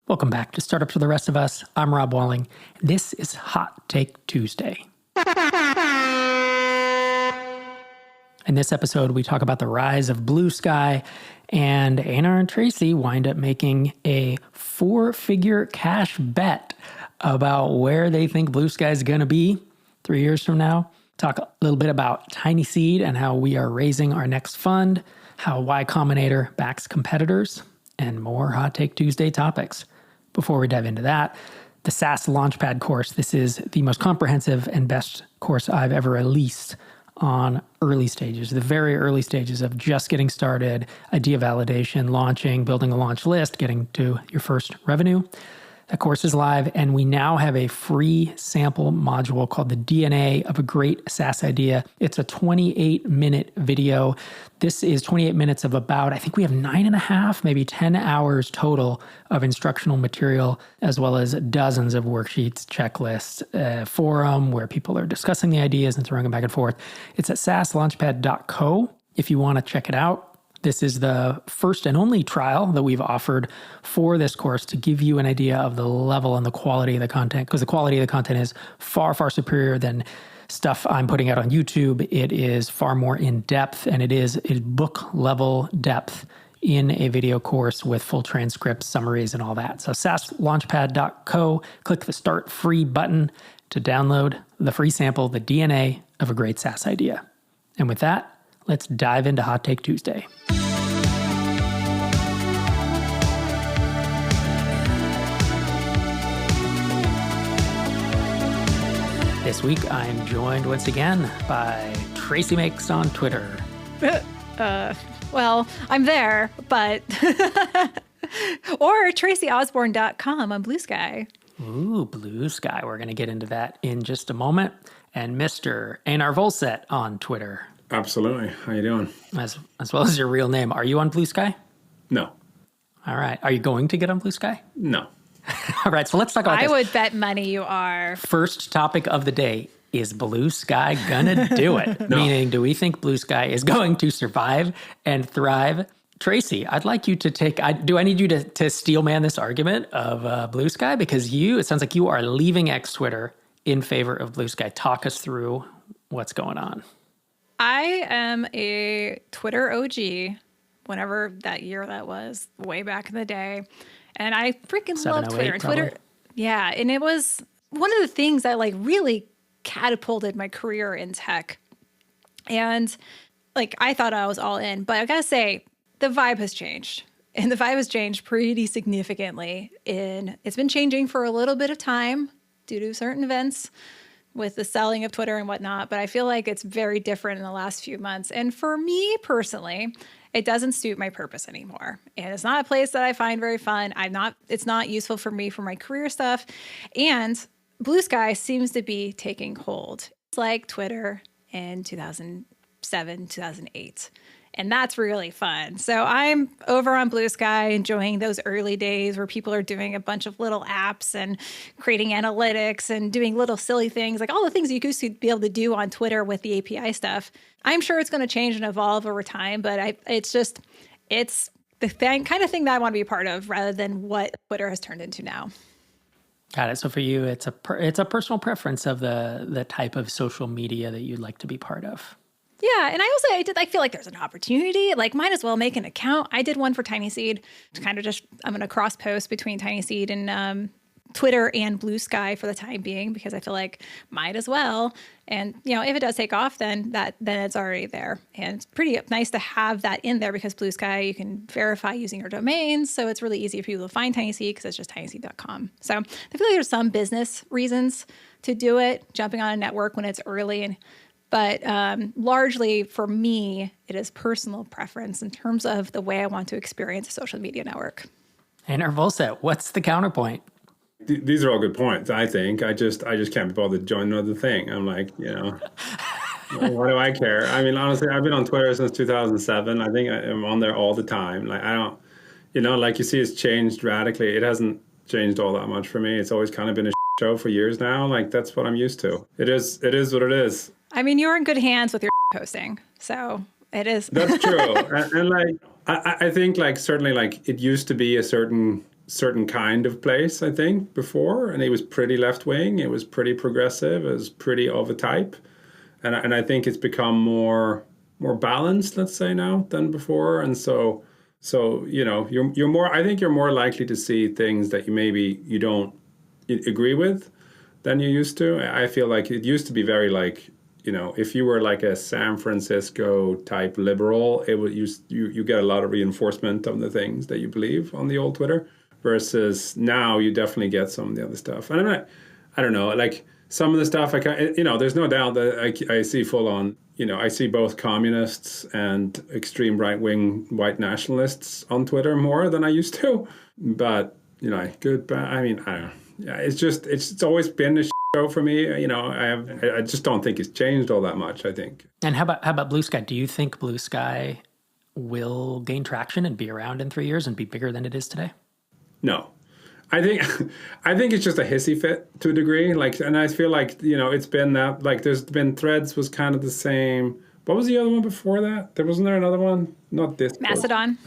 Welcome back to Startups for the Rest of Us. I'm Rob Walling. This is Hot Take Tuesday. In this episode, we talk about the rise of Bluesky, and Einar and Tracy wind up making a 4-figure cash bet about where they think Bluesky is going to be 3 years from now. Talk a little bit about TinySeed and how we are raising our next fund, how Y Combinator backs competitors, and more Hot Take Tuesday topics. Before we dive into that, the SaaS Launchpad course. This is the most comprehensive and best course I've ever released on early stages, the very early stages of just getting started, idea validation, launching, building a launch list, getting to your first revenue. That course is live, and we now have a free sample module called the DNA of a Great SaaS Idea. It's a 28-minute video. This is 28 minutes of about, I think we have 9.5, maybe 10 hours total of instructional material, as well as dozens of worksheets, checklists, forum where people are discussing the ideas and throwing them back and forth. It's at saaslaunchpad.co if you want to check it out. This is the first and only trial that we've offered for this course to give you an idea of the level and the quality of the content, because the quality of the content is far, far superior than stuff I'm putting out on YouTube. It is far more in depth, and it is book level depth in a video course with full transcripts, summaries, and all that. So saaslaunchpad.co, click the Start Free button to download the free sample, the DNA of a Great SaaS Idea. And with that, let's dive into Hot Take Tuesday. This week, I'm joined once again by Tracy Makes on Twitter. Well, I'm there, but... or TracyOsborne.com on Bluesky. Ooh, Bluesky. We're going to get into that in just a moment. And Mr. Einar Volset on Twitter. Absolutely. How you doing? As well as your real name. Are you on Bluesky? No. All right. Are you going to get on Bluesky? No. All right. So let's talk about this. I would bet money you are. First topic of the day. Is Bluesky gonna do it? No. Meaning, do we think Bluesky is going to survive and thrive? Tracy, I'd like you to take, do I need you to steel man this argument of Bluesky? Because it sounds like you are leaving X Twitter in favor of Bluesky. Talk us through what's going on. I am a Twitter OG, whenever that year that was, way back in the day. And I freaking love Twitter. And Twitter, yeah. And it was one of the things that really catapulted my career in tech. And I thought I was all in, but I gotta say, the vibe has changed. And the vibe has changed pretty significantly. It's been changing for a little bit of time due to certain events with the selling of Twitter and whatnot, but I feel like it's very different in the last few months. And for me personally, it doesn't suit my purpose anymore. And it's not a place that I find very fun. It's not useful for me for my career stuff. And Bluesky seems to be taking hold. It's like Twitter in 2007, 2008. And that's really fun. So I'm over on Bluesky enjoying those early days where people are doing a bunch of little apps and creating analytics and doing little silly things, like all the things you used to be able to do on Twitter with the API stuff. I'm sure it's going to change and evolve over time, but it's the kind of thing that I want to be a part of rather than what Twitter has turned into now. Got it. So for you, it's a personal preference of the type of social media that you'd like to be part of. Yeah, and I feel like there's an opportunity. Might as well make an account. I did one for TinySeed. I'm going to cross post between TinySeed and Twitter and Bluesky for the time being because I feel like might as well. And if it does take off, then it's already there. And it's pretty nice to have that in there because Bluesky you can verify using your domains, so it's really easy for people to find TinySeed because it's just tinyseed.com. So I feel like there's some business reasons to do it, jumping on a network when it's early But largely for me, it is personal preference in terms of the way I want to experience a social media network. Einar Volset, what's the counterpoint? These are all good points, I think. I just can't be bothered to join another thing. I'm like, what do I care? I mean, honestly, I've been on Twitter since 2007. I think I'm on there all the time. I don't, you see, it's changed radically. It hasn't changed all that much for me. It's always kind of been a show for years now. That's what I'm used to. It is what it is. I mean, you're in good hands with your posting, so it is. That's true. and I think certainly it used to be a certain certain kind of place, I think, before, and it was pretty left-wing, it was pretty progressive, it was pretty of a type, and I think it's become more balanced, let's say, now than before, and so you're more, I think you're more likely to see things that you don't agree with than you used to. I feel like it used to be very like, if you were like a San Francisco type liberal, you get a lot of reinforcement of the things that you believe on the old Twitter, versus now you definitely get some of the other stuff. And I don't know, like some of the stuff there's no doubt that I see full on, I see both communists and extreme right-wing white nationalists on Twitter more than I used to. But, good, bad, I don't know. Yeah, it's always been a show for me. I just don't think it's changed all that much, I think. And how about Bluesky? Do you think Bluesky will gain traction and be around in 3 years and be bigger than it is today? No. I think it's just a hissy fit to a degree. Like, and I feel like, it's been that, like, there's been Threads was kind of the same. What was the other one before that? Wasn't there another one? Not this. Mastodon.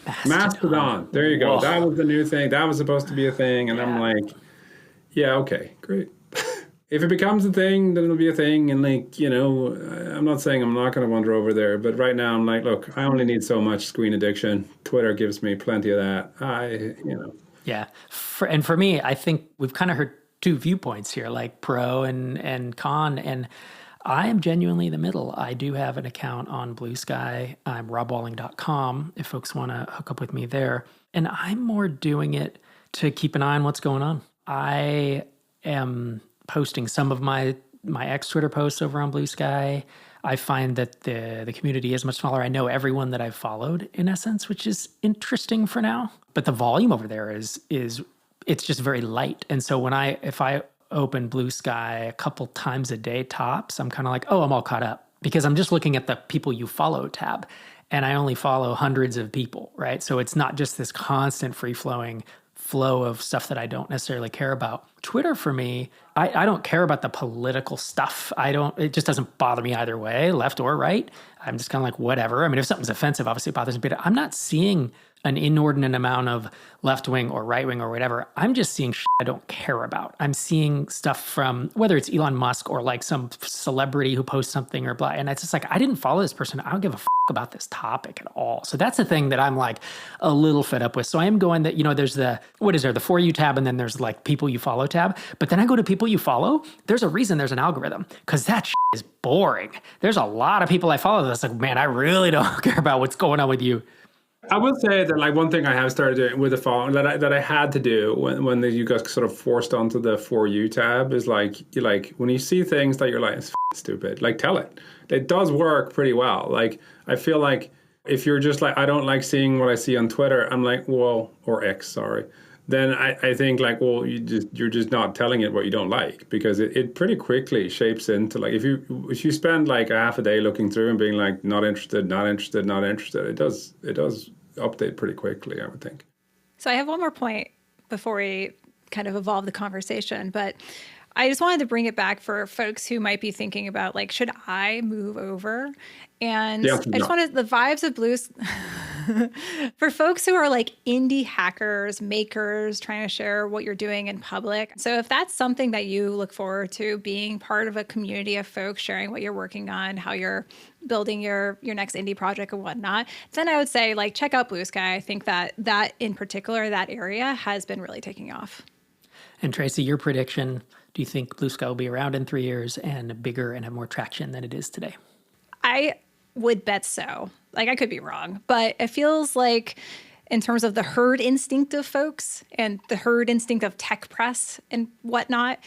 There you go. Whoa. That was the new thing. That was supposed to be a thing. And I'm like, yeah, okay, great. If it becomes a thing, then it'll be a thing. And like, I'm not saying I'm not going to wander over there, but right now I'm like, look, I only need so much screen addiction. Twitter gives me plenty of that. Yeah. For me, I think we've kind of heard two viewpoints here, like pro and con. And I am genuinely the middle. I do have an account on Bluesky. I'm robwalling.com if folks want to hook up with me there. And I'm more doing it to keep an eye on what's going on. I am posting some of my ex-Twitter posts over on Bluesky. I find that the community is much smaller. I know everyone that I've followed, in essence, which is interesting for now. But the volume over there is it's just very light. And so if I open Bluesky a couple times a day tops, I'm kind of like, oh, I'm all caught up, because I'm just looking at the people you follow tab, and I only follow hundreds of people, right? So it's not just this constant free-flowing flow of stuff that I don't necessarily care about. Twitter for me, I don't care about the political stuff. It just doesn't bother me either way, left or right. I'm just kind of like, whatever. I mean, if something's offensive, obviously it bothers me, but I'm not seeing an inordinate amount of left wing or right wing or whatever. I'm just seeing shit I don't care about. I'm seeing stuff from whether it's Elon Musk or like some celebrity who posts something or blah. And it's just like, I didn't follow this person. I don't give a about this topic at all. So that's the thing that I'm like a little fed up with. So I am going that, there's the For You tab, and then there's like people you follow tab. But then I go to people you follow. There's a reason there's an algorithm, because that is boring. There's a lot of people I follow that's like, man, I really don't care about what's going on with you. I will say that like one thing I have started doing with the following that I had to do when you got sort of forced onto the For You tab is like when you see things that you're like, it's stupid, like tell it. It does work pretty well. Like I feel like if you're just like, I don't like seeing what I see on Twitter, I'm like, well, or X, sorry. Then I think like, well, you're just not telling it what you don't like, because it pretty quickly shapes into like, if you spend like a half a day looking through and being like, not interested, it does update pretty quickly, I would think. So I have one more point before we kind of evolve the conversation, but I just wanted to bring it back for folks who might be thinking about like, should I move over? And I just wanted the vibes of Blues for folks who are like indie hackers, makers, trying to share what you're doing in public. So if that's something that you look forward to, being part of a community of folks sharing what you're working on, how you're building your next indie project and whatnot, then I would say like check out Bluesky. I think that in particular, that area has been really taking off. And Tracy, your prediction, do you think Bluesky will be around in 3 years and bigger and have more traction than it is today? I would bet so. Like, I could be wrong, but it feels like in terms of the herd instinct of folks and the herd instinct of tech press and whatnot,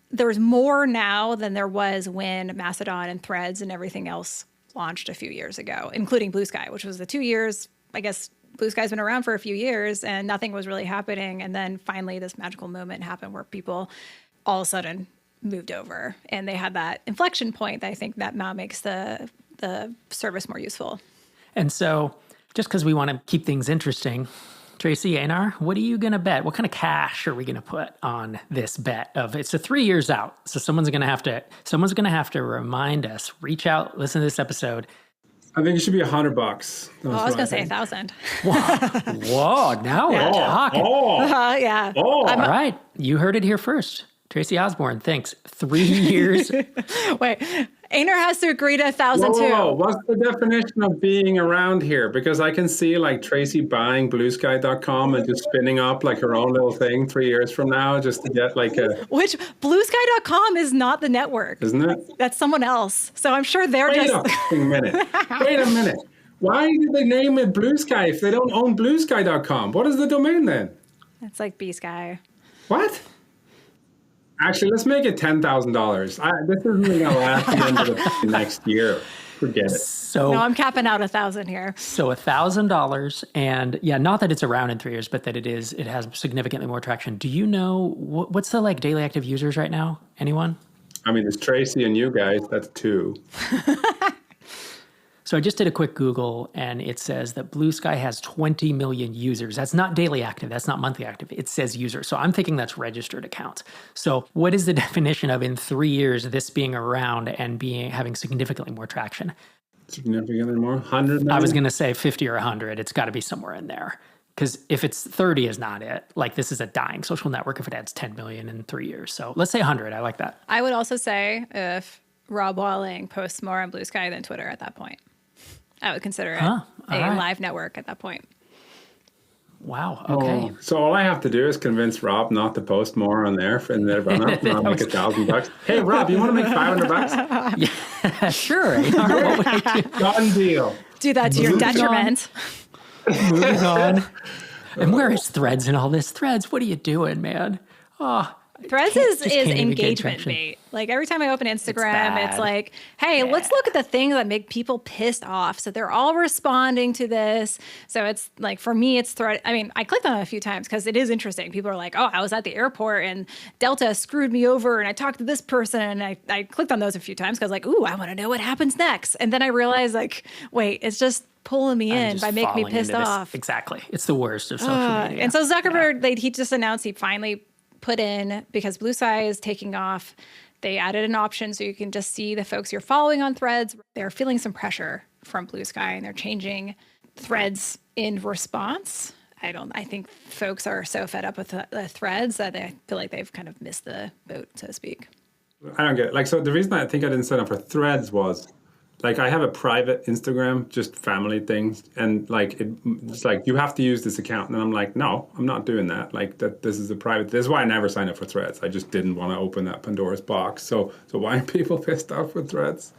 there's more now than there was when Mastodon and Threads and everything else launched a few years ago, including Bluesky, which was the 2 years. I guess Bluesky's been around for a few years and nothing was really happening. And then finally this magical moment happened where people all of a sudden moved over, and they had that inflection point that I think that now makes the service more useful. And so just because we want to keep things interesting, Tracy, Einar, what are you going to bet? What kind of cash are we going to put on this bet of it's 3 years out? So someone's going to have to remind us, reach out, listen to this episode. I think it should be $100. Oh, I was going to say 1,000. Whoa, now we're talking. Yeah. Oh. All right. You heard it here first. Tracy Osborne thinks 3 years. Wait, Einar has to agree to 1,000 too. Whoa. What's the definition of being around here? Because I can see like Tracy buying Bluesky.com and just spinning up like her own little thing 3 years from now just to get like a... Which Bluesky.com is not the network. Isn't it? That's someone else. So I'm sure they're Wait a minute. Why did they name it Bluesky if they don't own Bluesky.com? What is the domain then? It's like B-Sky. What? Actually, let's make it $10,000. This isn't going to last the end of the next year. Forget it. So no, I'm capping out 1,000 here. So $1,000, and yeah, not that it's around in 3 years, but that it has significantly more traction. Do you know what's the like daily active users right now? Anyone? I mean, it's Tracy and you guys. That's 2. So I just did a quick Google, and it says that Bluesky has 20 million users. That's not daily active. That's not monthly active. It says users. So I'm thinking that's registered accounts. So what is the definition of in 3 years this being around and having significantly more traction? Significantly more? 100 million? I was going to say 50 or 100. It's got to be somewhere in there. Because if it's 30 is not it. Like this is a dying social network if it adds 10 million in 3 years. So let's say 100. I like that. I would also say if Rob Walling posts more on Bluesky than Twitter at that point. I would consider it a live network at that point. Wow. Okay. So all I have to do is convince Rob not to post more on there in their run-up, and I'll make $1,000. Hey, Rob, you want to make $500? Yeah, sure. Done deal. Do that to your detriment. Moving on. And where is Threads and all this? Threads, what are you doing, man? Oh, Threads is engagement bait. Like every time I open Instagram, it's like, hey, let's look at the things that make people pissed off. So they're all responding to this. So it's like, for me, it's Thread. I mean, I clicked on it a few times because it is interesting. People are like, oh, I was at the airport and Delta screwed me over and I talked to this person. And I clicked on those a few times because like, ooh, I want to know what happens next. And then I realized like, wait, it's just pulling me in by making me pissed off. Exactly. It's the worst of social media. And so Zuckerberg, he just announced he finally put in, because Bluesky is taking off, they added an option so you can just see the folks you're following on Threads. They're feeling some pressure from Bluesky and they're changing Threads in response. I think folks are so fed up with the Threads that they feel like they've kind of missed the boat, so to speak. I don't get it. Like, so the reason I think I didn't sign up for Threads was, like, I have a private Instagram, just family things, and like it's like you have to use this account, and I'm like, no, I'm not doing that. Like that, this is a private. This is why I never signed up for Threads. I just didn't want to open that Pandora's box. So why are people pissed off with Threads?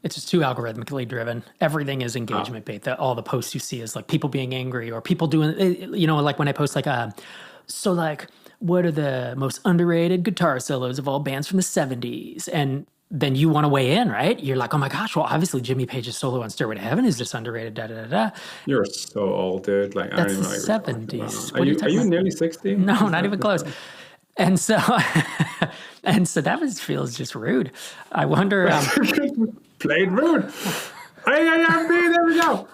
It's just too algorithmically driven. Everything is engagement bait. All the posts you see is like people being angry or people doing, like when I post like what are the most underrated guitar solos of all bands from the 70s? And then you want to weigh in, right? You're like, oh my gosh, well, obviously Jimmy Page's solo on Stairway to Heaven is just underrated, da-da-da-da. You're so old, dude. Like, that's I don't even the know 70s. Are you nearly 60? No, not even close. And so that feels just rude. I wonder... Played rude. There we go.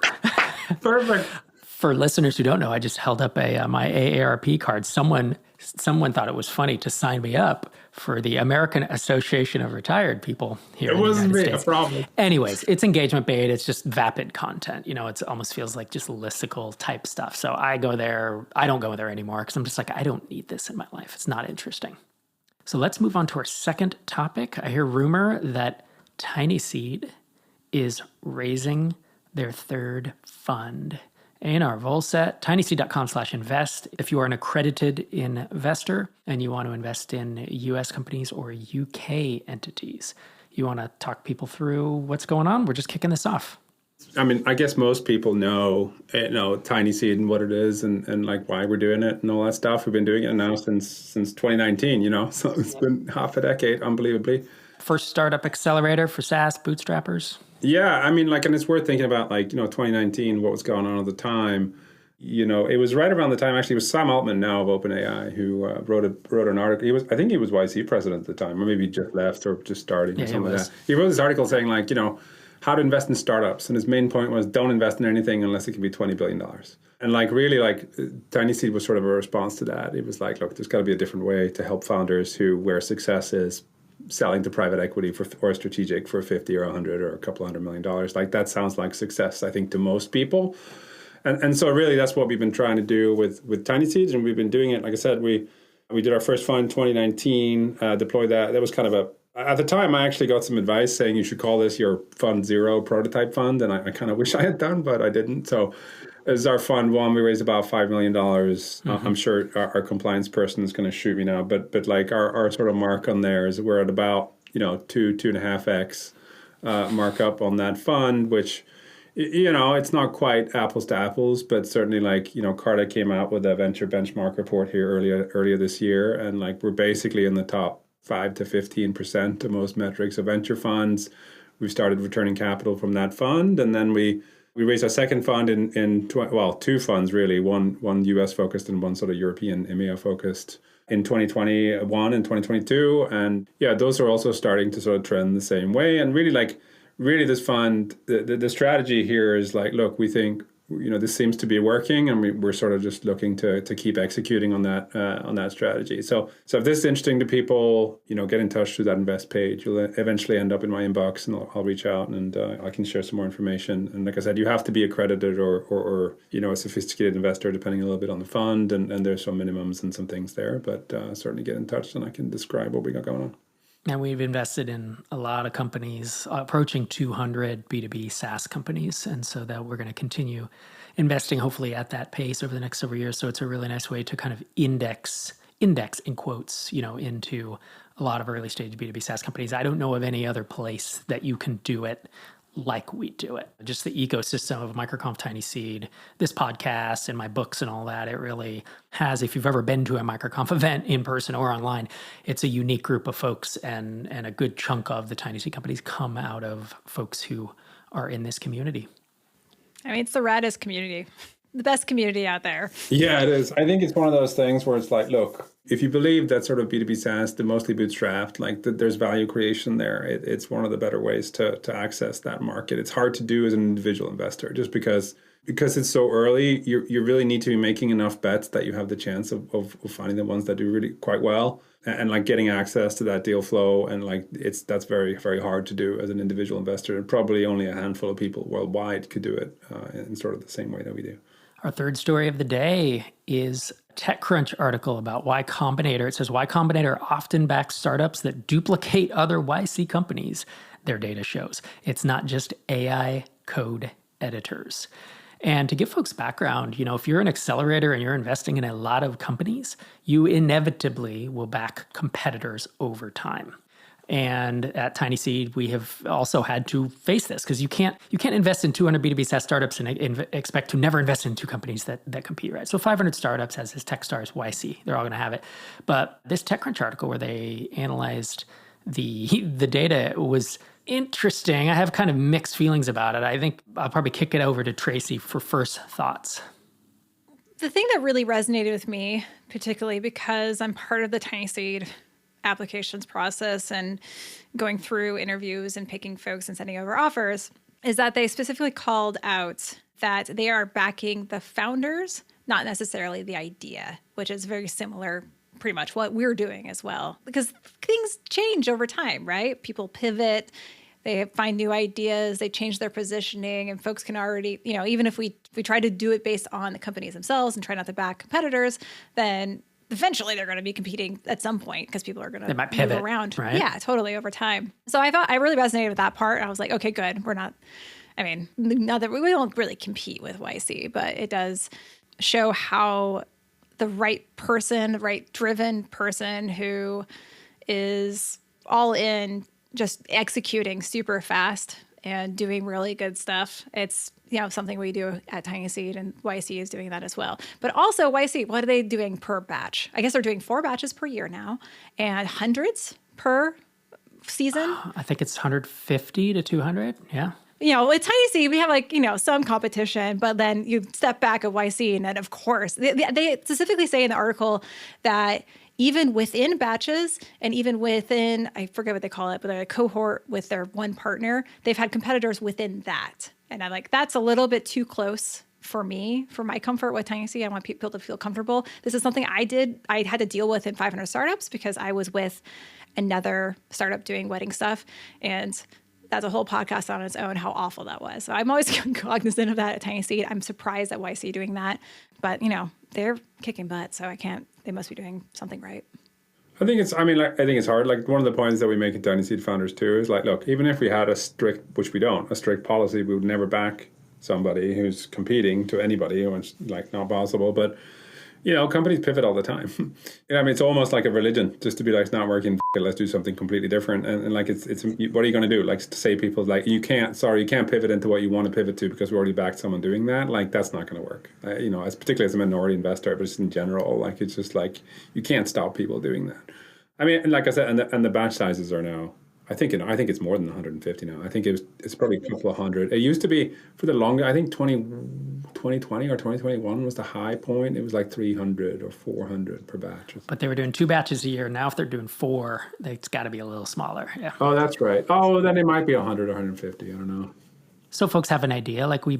Perfect. For listeners who don't know, I just held up my AARP card. Someone thought it was funny to sign me up for the American Association of Retired People here in the United States. It wasn't a problem. Anyways, it's engagement bait. It's just vapid content. It almost feels like just listicle type stuff. So I go there. I don't go there anymore because I'm just like, I don't need this in my life. It's not interesting. So let's move on to our second topic. I hear rumor that TinySeed is raising their third fund. Einar Volset, tinyseed.com/invest. If you are an accredited investor and you want to invest in U.S. companies or UK entities, you want to talk people through what's going on? We're just kicking this off. I mean, I guess most people know TinySeed and what it is and like why we're doing it and all that stuff. We've been doing it now since 2019, so it's been half a decade, unbelievably. First startup accelerator for SaaS bootstrappers. Yeah, I mean, and it's worth thinking about, 2019, what was going on at the time. It was right around the time, actually, it was Sam Altman now of OpenAI who wrote an article. I think he was YC president at the time, or maybe he just left or just starting or something like that. He wrote this article saying, how to invest in startups. And his main point was, don't invest in anything unless it can be $20 billion. And TinySeed was sort of a response to that. It was like, look, there's got to be a different way to help founders where success is selling to private equity or strategic for 50 or 100 or a couple $100 million. Like that sounds like success, I think, to most people. And so really that's what we've been trying to do with TinySeed, and we've been doing it. Like I said, we did our first fund in 2019, deployed that. That was kind of at the time, I actually got some advice saying you should call this your Fund Zero prototype fund, and I kind of wish I had done, but I didn't. So as our Fund One, we raised about $5 million. I'm sure our compliance person is going to shoot me now, but like our sort of mark on there is we're at about 2.5x markup on that fund, which it's not quite apples to apples, but certainly like Carta came out with a venture benchmark report here earlier this year, and like we're basically in the top 5 to 15% of most metrics of venture funds. We've started returning capital from that fund, and then we raised our second fund in two funds really, one US focused and one sort of European EMEA focused in 2021 and 2022, and yeah, those are also starting to sort of trend the same way. And really this fund, the strategy here is like, look, we think this seems to be working, and we're sort of just looking to keep executing on that strategy. So if this is interesting to people, get in touch through that invest page. You'll eventually end up in my inbox, and I'll reach out and I can share some more information. And like I said, you have to be accredited or a sophisticated investor, depending a little bit on the fund, and there's some minimums and some things there. But certainly get in touch, and I can describe what we got going on. And we've invested in a lot of companies, approaching 200 B2B SaaS companies. And so that we're going to continue investing, hopefully, at that pace over the next several years. So it's a really nice way to kind of index in quotes, into a lot of early stage B2B SaaS companies. I don't know of any other place that you can do it like we do it. Just the ecosystem of MicroConf, TinySeed, this podcast, and my books and all that, it really has, if you've ever been to a MicroConf event in person or online, it's a unique group of folks, and a good chunk of the TinySeed companies come out of folks who are in this community. I mean, it's the raddest community, the best community out there. Yeah, it is. I think it's one of those things where it's like, look, if you believe that sort of B2B SaaS, the mostly bootstrapped, like there's value creation there, it's one of the better ways to access that market. It's hard to do as an individual investor just because it's so early. You really need to be making enough bets that you have the chance of finding the ones that do really quite well, and like getting access to that deal flow. And like that's very, very hard to do as an individual investor. And probably only a handful of people worldwide could do it in sort of the same way that we do. Our third story of the day is a TechCrunch article about why Combinator, it says why Combinator often backs startups that duplicate other YC companies, their data shows. It's not just AI code editors. And to give folks background, if you're an accelerator and you're investing in a lot of companies, you inevitably will back competitors over time. And at TinySeed, we have also had to face this because you can't invest in 200 B2B SaaS startups and expect to never invest in two companies that compete, right? So 500 startups has this Techstars YC. They're all going to have it. But this TechCrunch article where they analyzed the data was interesting. I have kind of mixed feelings about it. I think I'll probably kick it over to Tracy for first thoughts. The thing that really resonated with me, particularly because I'm part of the TinySeed applications process and going through interviews and picking folks and sending over offers, is that they specifically called out that they are backing the founders, not necessarily the idea, which is very similar, pretty much what we're doing as well. Because things change over time, right? People pivot, they find new ideas, they change their positioning, and folks can already, even if we try to do it based on the companies themselves and try not to back competitors, then eventually they're going to be competing at some point because people are going to move around. Right? Yeah, totally, over time. So I really resonated with that part. I was like, okay, good. Not that we don't really compete with YC, but it does show how the right person, right driven person who is all in, just executing super fast and doing really good stuff. It's something we do at TinySeed, and YC is doing that as well. But also YC, what are they doing per batch? I guess they're doing 4 batches per year now and hundreds per season. I think it's 150 to 200. Yeah. With TinySeed, we have some competition, but then you step back at YC, and then of course, they specifically say in the article that even within batches and even within, I forget what they call it, but a cohort with their one partner, they've had competitors within that. And I'm like, that's a little bit too close for me, for my comfort with TinySeed. I want people to feel comfortable. This is something I had to deal with in 500 Startups because I was with another startup doing wedding stuff. And that's a whole podcast on its own, how awful that was. So I'm always cognizant of that at TinySeed. I'm surprised at YC doing that. But, they're kicking butt, so they must be doing something right. I think it's hard. Like, one of the points that we make at TinySeed founders too is like, look, even if we had a strict, which we don't, a strict policy, we would never back somebody who's competing to anybody, it's like not possible. But companies pivot all the time. It's almost like a religion, just to be like, it's not working, let's do something completely different. And like, it's what are you going to do? Like, to say people like, you can't pivot into what you want to pivot to because we already backed someone doing that. Like, that's not going to work. Particularly as a minority investor, but just in general, like, it's just like, you can't stop people doing that. Like I said, and the batch sizes are now, I think it's more than 150 now. I think it's probably a couple of hundred. It used to be for the longest, I think 2020 or 2021 was the high point. It was like 300 or 400 per batch. But they were doing 2 batches a year. Now if they're doing 4, it's got to be a little smaller. Yeah. Oh, that's right. Oh, then it might be 100 or 150. I don't know. So folks have an idea. Like we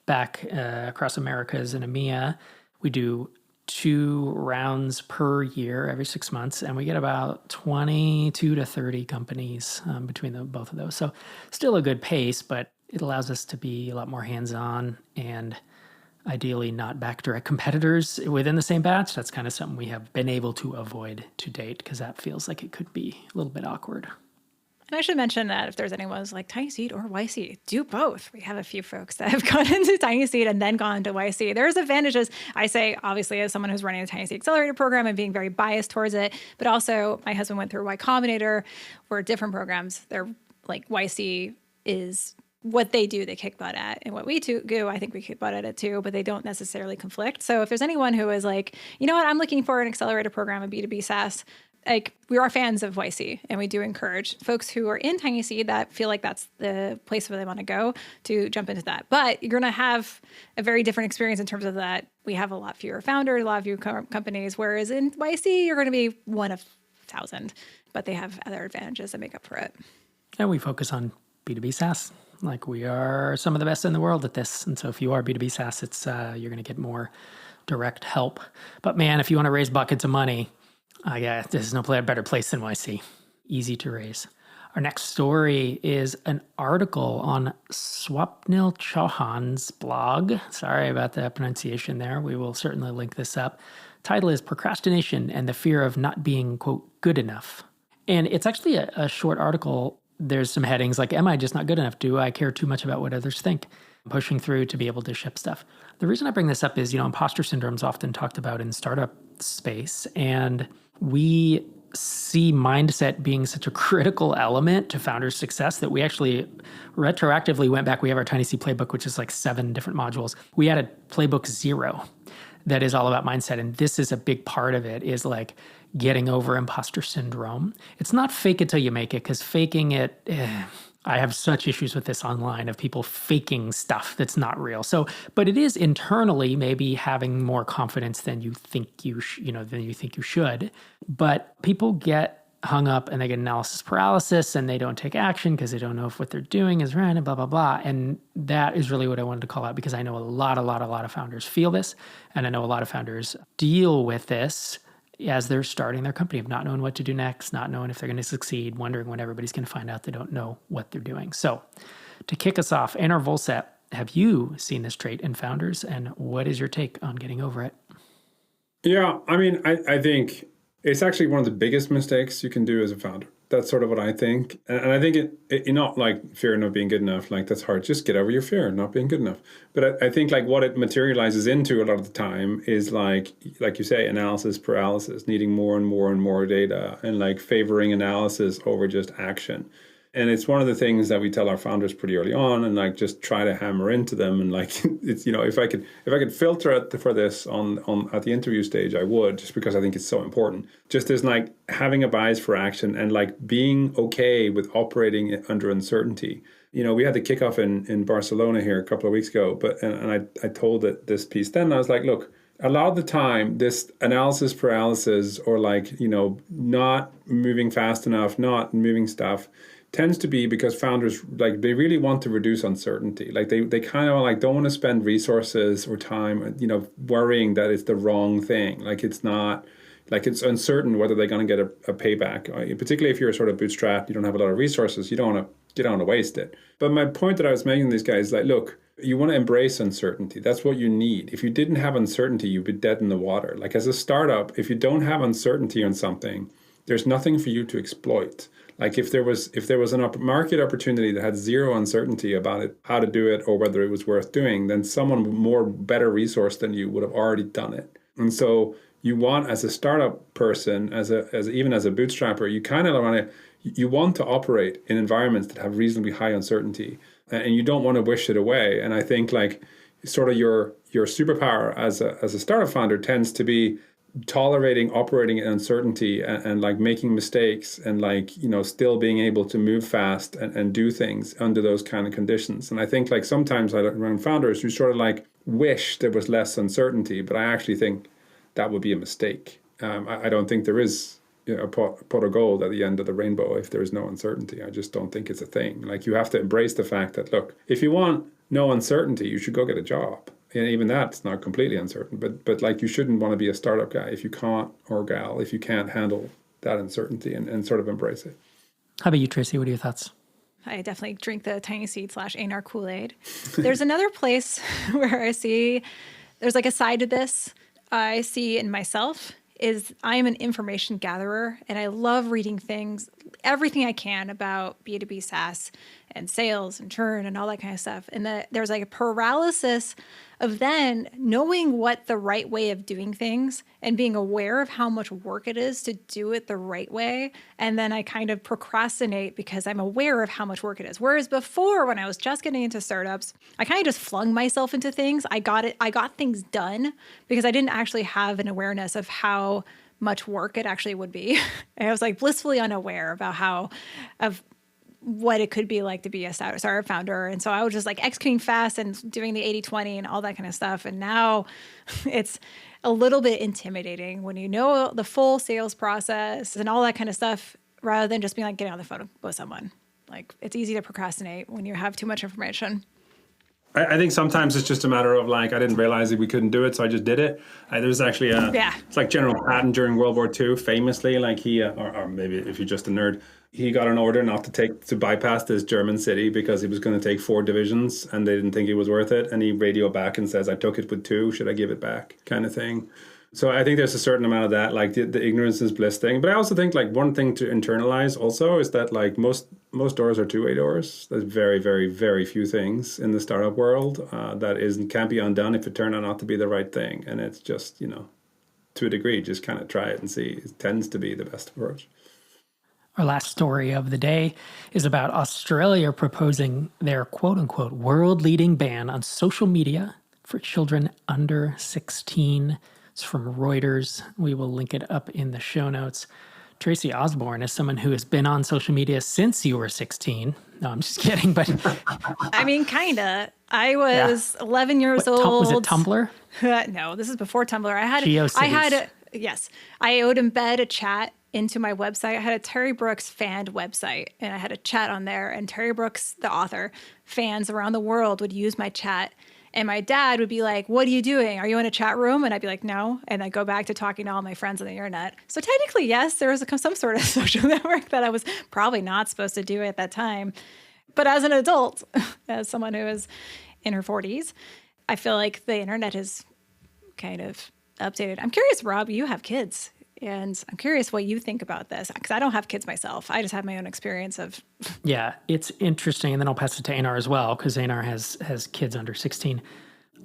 back across Americas and EMEA, we do 2 rounds per year every 6 months, and we get about 22 to 30 companies between both of those. So still a good pace, but it allows us to be a lot more hands-on and ideally not back direct competitors within the same batch. That's kind of something we have been able to avoid to date because that feels like it could be a little bit awkward. And I should mention that if there's anyone who's like TinySeed or YC, do both. We have a few folks that have gone into TinySeed and then gone to YC. There's advantages. I say, obviously, as someone who's running a TinySeed Accelerator program and being very biased towards it, but also my husband went through Y Combinator, where different programs, they're like YC is what they do, they kick butt at. And what we do, I think we kick butt at it too, but they don't necessarily conflict. So if there's anyone who is like, you know what, I'm looking for an accelerator program, a B2B SaaS, like, we are fans of YC, and we do encourage folks who are in TinySeed that feel like that's the place where they want to go to jump into that. But you're going to have a very different experience in terms of that. We have a lot fewer founders, a lot of fewer companies, whereas in YC, you're going to be one of 1,000, but they have other advantages that make up for it. And we focus on B2B SaaS. Like, we are some of the best in the world at this. And so if you are B2B SaaS, it's you're going to get more direct help. But man, if you want to raise buckets of money, there's no better place than YC. Easy to raise. Our next story is an article on Swapnil Chauhan's blog. Sorry about the pronunciation there. We will certainly link this up. Title is Procrastination and the Fear of Not Being, quote, good enough. And it's actually a short article. There's some headings like, am I just not good enough? Do I care too much about what others think? Pushing through to be able to ship stuff. The reason I bring this up is, imposter syndrome is often talked about in startup space, and we see mindset being such a critical element to founders' success that we actually retroactively went back. We have our TinySeed playbook, which is like 7 different modules. We added playbook 0 that is all about mindset. And this is a big part of it, is like getting over imposter syndrome. It's not fake it till you make it, because faking it, I have such issues with this online of people faking stuff that's not real. So, but it is internally maybe having more confidence than you think than you think you should. But people get hung up and they get analysis paralysis and they don't take action because they don't know if what they're doing is right and blah, blah, blah. And that is really what I wanted to call out, because I know a lot of founders feel this, and I know a lot of founders deal with this as they're starting their company, of not knowing what to do next, not knowing if they're going to succeed, wondering when everybody's going to find out they don't know what they're doing. So to kick us off, Einar Volset, have you seen this trait in founders, and what is your take on getting over it? Yeah, I think it's actually one of the biggest mistakes you can do as a founder. That's sort of what I think. And I think it not like fear of not being good enough, like that's hard. Just get over your fear of not being good enough. But I think like what it materializes into a lot of the time is like you say, analysis paralysis, needing more and more and more data, and like favoring analysis over just action. And it's one of the things that we tell our founders pretty early on, and like just try to hammer into them. And like it's, if I could filter it for this on at the interview stage, I would, just because I think it's so important. Just as like having a bias for action and like being okay with operating under uncertainty. We had the kickoff in Barcelona here a couple of weeks ago, and I told it this piece then. I was like, look, a lot of the time, this analysis paralysis or like not moving fast enough, not moving stuff, tends to be because founders, like, they really want to reduce uncertainty. Like they kind of like don't want to spend resources or time, worrying that it's the wrong thing. Like it's not, like it's uncertain whether they're going to get a payback. Particularly if you're sort of bootstrapped, you don't have a lot of resources, you don't want to waste it. But my point that I was making to these guys is like, look, you want to embrace uncertainty. That's what you need. If you didn't have uncertainty, you'd be dead in the water. Like as a startup, if you don't have uncertainty on something, there's nothing for you to exploit. Like if there was a market opportunity that had zero uncertainty about it, how to do it, or whether it was worth doing, then someone better resourced than you would have already done it. And so you want, as a startup person, even as a bootstrapper, you kind of want to operate in environments that have reasonably high uncertainty, and you don't want to wish it away. And I think like sort of your superpower as a startup founder tends to be tolerating operating in uncertainty and like making mistakes and like, still being able to move fast and do things under those kind of conditions. And I think like sometimes around founders who sort of like wish there was less uncertainty, but I actually think that would be a mistake. I don't think there is a pot of gold at the end of the rainbow if there is no uncertainty. I just don't think it's a thing. Like you have to embrace the fact that, look, if you want no uncertainty, you should go get a job. And even that's not completely uncertain, but like you shouldn't want to be a startup guy if you can't, or gal, if you can't handle that uncertainty and sort of embrace it. How about you, Tracy? What are your thoughts? I definitely drink the TinySeed /Einar Kool-Aid. There's another place where I see there's like a side to this I see in myself is I am an information gatherer, and I love reading things, everything I can about B2B SaaS and sales and churn and all that kind of stuff. And there's like a paralysis of then knowing what the right way of doing things and being aware of how much work it is to do it the right way. And then I kind of procrastinate because I'm aware of how much work it is. Whereas before, when I was just getting into startups, I kind of just flung myself into things. I got things done because I didn't actually have an awareness of how much work it actually would be. And I was like blissfully unaware about of what it could be like to be a startup founder. And so I was just like executing fast and doing the 80-20 and all that kind of stuff. And now it's a little bit intimidating when you know the full sales process and all that kind of stuff, rather than just being like getting on the phone with someone. Like it's easy to procrastinate when you have too much information. I think sometimes it's just a matter of like, I didn't realize that we couldn't do it, so I just did it. There was actually it's like General Patton during World War II, famously, like he, or maybe if you're just a nerd, he got an order not to bypass this German city because he was going to take 4 divisions and they didn't think it was worth it. And he radioed back and says, I took it with 2, should I give it back, kind of thing. So I think there's a certain amount of that, like the ignorance is bliss thing. But I also think like one thing to internalize also is that like most doors are two-way doors. There's very, very, very few things in the startup world that can't be undone if it turned out not to be the right thing. And it's just, to a degree, just kind of try it and see. It tends to be the best approach. Our last story of the day is about Australia proposing their quote-unquote world-leading ban on social media for children under 16. It's from Reuters. We will link it up in the show notes. Tracy Osborne is someone who has been on social media since you were 16. No, I'm just kidding, but... I mean, kind of. I was 11 years old. Was it Tumblr? No, this is before Tumblr. Yes. I would embed a chat into my website. I had a Terry Brooks fan website, and I had a chat on there. And Terry Brooks, the author, fans around the world would use my chat. And my dad would be like, what are you doing? Are you in a chat room? And I'd be like, no. And I'd go back to talking to all my friends on the internet. So technically, yes, there was some sort of social network that I was probably not supposed to do at that time. But as an adult, as someone who is in her 40s, I feel like the internet is kind of updated. I'm curious, Rob, you have kids. And I'm curious what you think about this, because I don't have kids myself. I just have my own experience of... Yeah, it's interesting. And then I'll pass it to Einar as well, because Einar has kids under 16.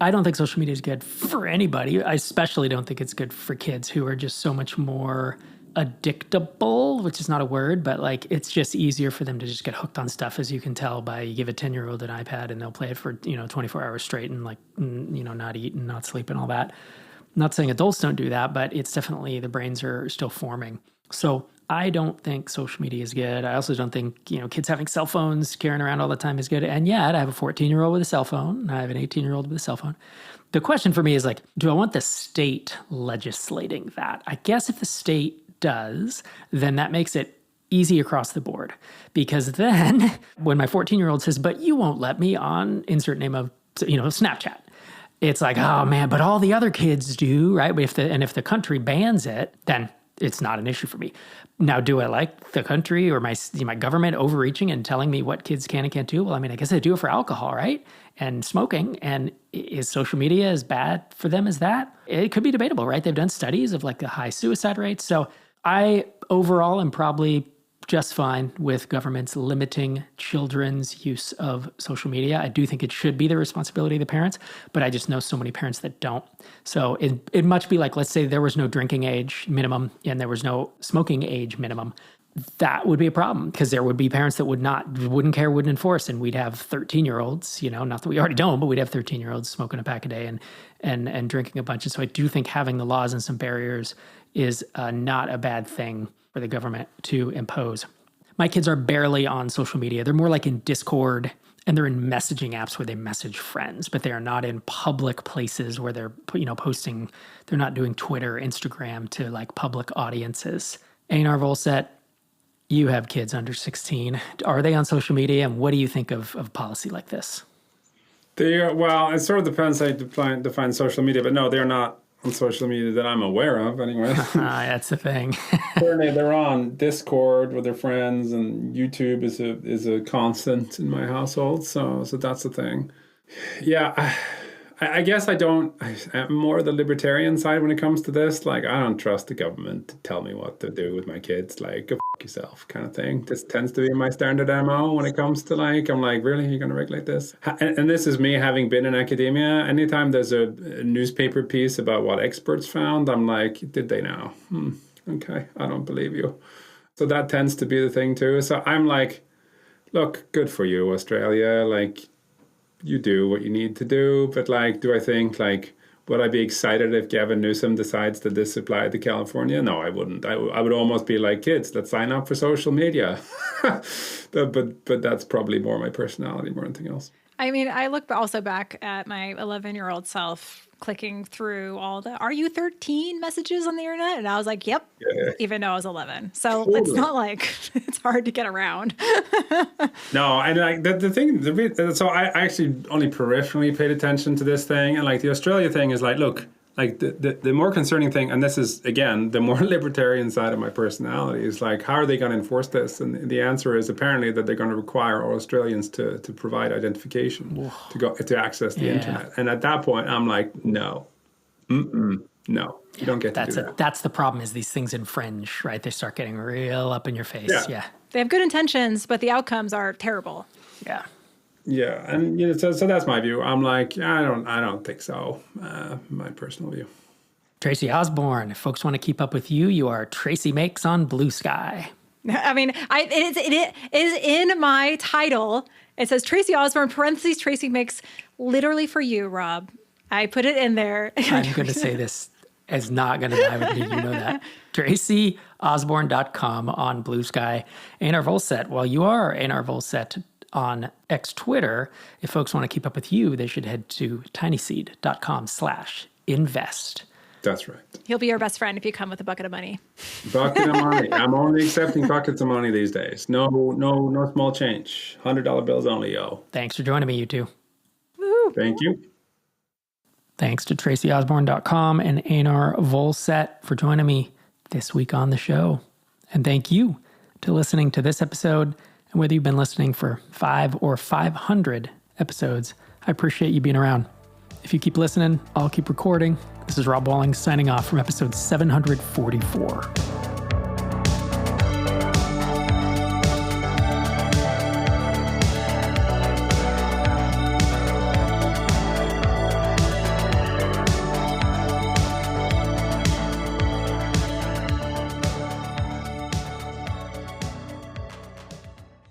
I don't think social media is good for anybody. I especially don't think it's good for kids who are just so much more addictable, which is not a word, but like it's just easier for them to just get hooked on stuff, as you can tell by you give a 10-year-old an iPad and they'll play it for 24 hours straight and like not eat and not sleep and all that. Not saying adults don't do that, but it's definitely the brains are still forming. So I don't think social media is good. I also don't think, kids having cell phones carrying around all the time is good. And yet I have a 14-year-old with a cell phone and I have an 18-year-old with a cell phone. The question for me is like, do I want the state legislating that? I guess if the state does, then that makes it easy across the board. Because then when my 14-year-old says, but you won't let me on insert name of, Snapchat. It's like, oh man, but all the other kids do, right? But if the country bans it, then it's not an issue for me. Now, do I like the country or my government overreaching and telling me what kids can and can't do? Well, I mean, I guess they do it for alcohol, right? And smoking. And is social media as bad for them as that? It could be debatable, right? They've done studies of like the high suicide rates. So I overall am probably just fine with governments limiting children's use of social media. I do think it should be the responsibility of the parents, but I just know so many parents that don't. So it must be like, let's say there was no drinking age minimum and there was no smoking age minimum. That would be a problem because there would be parents that wouldn't care, wouldn't enforce, and we'd have 13-year-olds, not that we already don't, but we'd have 13-year-olds smoking a pack a day and drinking a bunch. And so I do think having the laws and some barriers is not a bad thing for the government to impose. My kids are barely on social media. They're more like in Discord and they're in messaging apps where they message friends, but they are not in public places where they're, posting. They're not doing Twitter, Instagram to like public audiences. Einar Volset, you have kids under 16. Are they on social media? And what do you think of policy like this? Well, it sort of depends how you define social media, but no, they're not on social media that I'm aware of anyway. That's the thing. Certainly they're on Discord with their friends, and YouTube is a constant in my household. So that's the thing. Yeah, I guess I'm more the libertarian side when it comes to this. Like, I don't trust the government to tell me what to do with my kids. Like, go f*** yourself kind of thing. This tends to be my standard MO when it comes to I'm like, really? You're going to regulate this? And this is me having been in academia. Anytime there's a newspaper piece about what experts found, I'm like, did they know? Okay, I don't believe you. So that tends to be the thing too. So I'm like, look, good for you, Australia. Like, you do what you need to do, but do I think would I be excited if Gavin Newsom decides that this applied to California? No, I wouldn't. I would almost be like, kids, let's sign up for social media. but that's probably more my personality more than anything else. I mean, I look also back at my 11-year-old self clicking through all the "Are you 13" messages on the internet, and I was like, "Yep," even though I was 11. So totally. It's not like it's hard to get around. No, and the thing. So I actually only peripherally paid attention to this thing, and the Australia thing is look. The more concerning thing, and this is, again, the more libertarian side of my personality, is how are they going to enforce this? And the answer is apparently that they're going to require all Australians to provide identification to access the internet. And at that point, I'm like, no. No. You don't get to do that. That's the problem, is these things infringe, right? They start getting real up in your face. Yeah. They have good intentions, but the outcomes are terrible. Yeah. Yeah, and so that's my view. I'm like, I don't think so. My personal view. Tracy Osborne, if folks want to keep up with you, you are Tracy Makes on Bluesky. I mean, it is in my title. It says Tracy Osborne, parentheses, Tracy Makes, literally for you, Rob. I put it in there. I'm going to say this is not going to die with me. You know that. TracyOsborne.com on Bluesky. Einar Volset, well, you are Einar Volset on X Twitter. If folks want to keep up with you, they should head to tinyseed.com/invest. That's right. He'll be your best friend if you come with a bucket of money. Bucket of money. I'm only accepting buckets of money these days. No small change. $100 bills only, yo. Thanks for joining me, you two. Woo. Thank you. Thanks to TracyOsborne.com and Einar Volset for joining me this week on the show. And thank you to listening to this episode. And whether you've been listening for 5 or 500 episodes, I appreciate you being around. If you keep listening, I'll keep recording. This is Rob Walling signing off from episode 744.